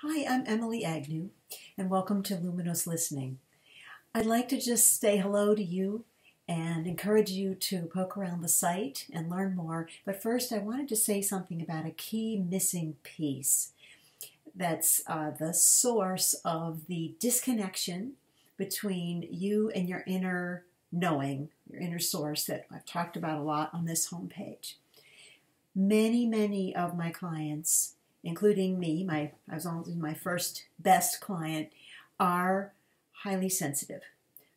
Hi, I'm Emily Agnew, and welcome to Luminous Listening. I'd like to just say hello to you and encourage you to poke around the site and learn more. But first, I wanted to say something about a key missing piece that's the source of the disconnection between you and your inner knowing, your inner source that I've talked about a lot on this homepage. Many of my clients, including me, I was only my first best client, are highly sensitive.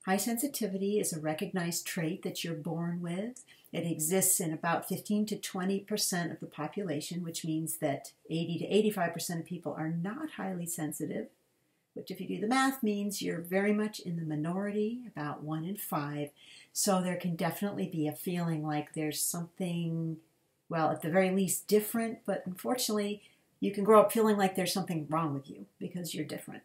High sensitivity is a recognized trait that you're born with. It exists in about 15 to 20% of the population, which means that 80 to 85% of people are not highly sensitive, which if you do the math means you're very much in the minority, about 1 in 5. So there can definitely be a feeling like there's something, well, at the very least different, but unfortunately, you can grow up feeling like there's something wrong with you because you're different.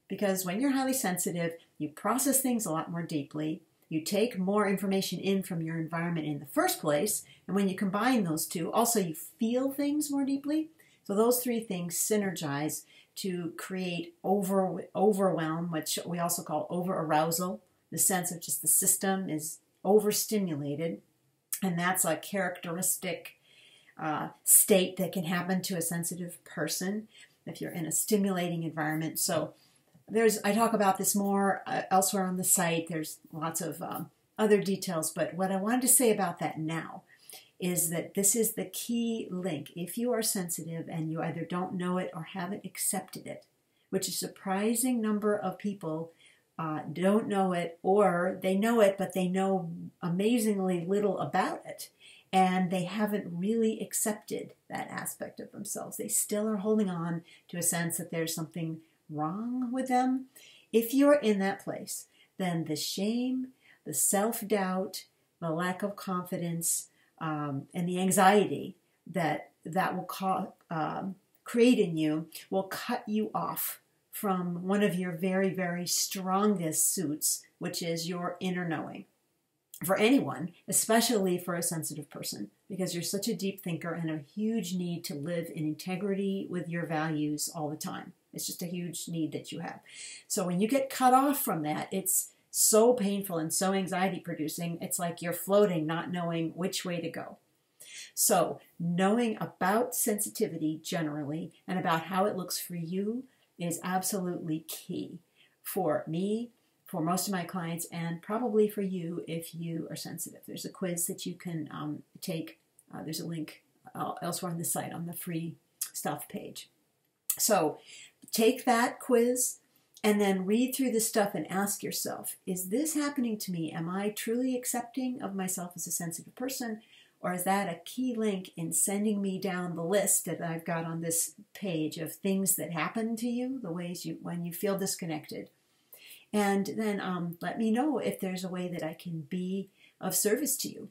Because when you're highly sensitive, you process things a lot more deeply. You take more information in from your environment in the first place. And when you combine those two, also you feel things more deeply. So those three things synergize to create overwhelm, which we also call over-arousal. The sense of just the system is overstimulated. And that's a characteristic state that can happen to a sensitive person if you're in a stimulating environment. So I talk about this more elsewhere on the site. There's lots of other details, but what I wanted to say about that now is that this is the key link. If you are sensitive and you either don't know it or haven't accepted it, which a surprising number of people don't know it, or they know it, but they know amazingly little about it. And they haven't really accepted that aspect of themselves. They still are holding on to a sense that there's something wrong with them. If you're in that place, then the shame, the self-doubt, the lack of confidence, and the anxiety that will create in you will cut you off from one of your very strongest suits, which is your inner knowing. For anyone, especially for a sensitive person, because you're such a deep thinker and a huge need to live in integrity with your values all the time. It's just a huge need that you have. So when you get cut off from that, it's so painful and so anxiety producing. It's like you're floating, not knowing which way to go. So knowing about sensitivity generally and about how it looks for you is absolutely key for me, for most of my clients, and probably for you if you are sensitive. There's a quiz that you can take. There's a link elsewhere on the site on the free stuff page. So take that quiz and then read through the stuff and ask yourself, is this happening to me? Am I truly accepting of myself as a sensitive person? Or is that a key link in sending me down the list that I've got on this page of things that happen to you, the ways when you feel disconnected? And then let me know if there's a way that I can be of service to you.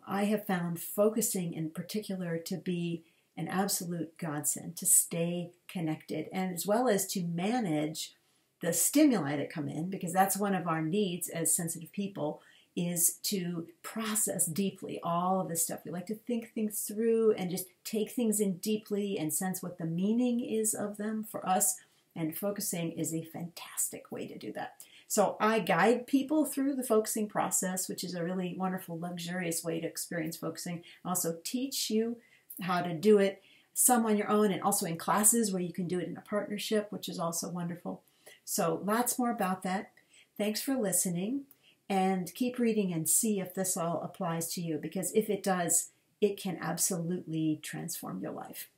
I have found focusing in particular to be an absolute godsend, to stay connected, and as well as to manage the stimuli that come in, because that's one of our needs as sensitive people, is to process deeply all of this stuff. We like to think things through and just take things in deeply and sense what the meaning is of them for us. And focusing is a fantastic way to do that. So I guide people through the focusing process, which is a really wonderful, luxurious way to experience focusing. I also teach you how to do it, some on your own and also in classes where you can do it in a partnership, which is also wonderful. So lots more about that. Thanks for listening, and keep reading and see if this all applies to you, because if it does, it can absolutely transform your life.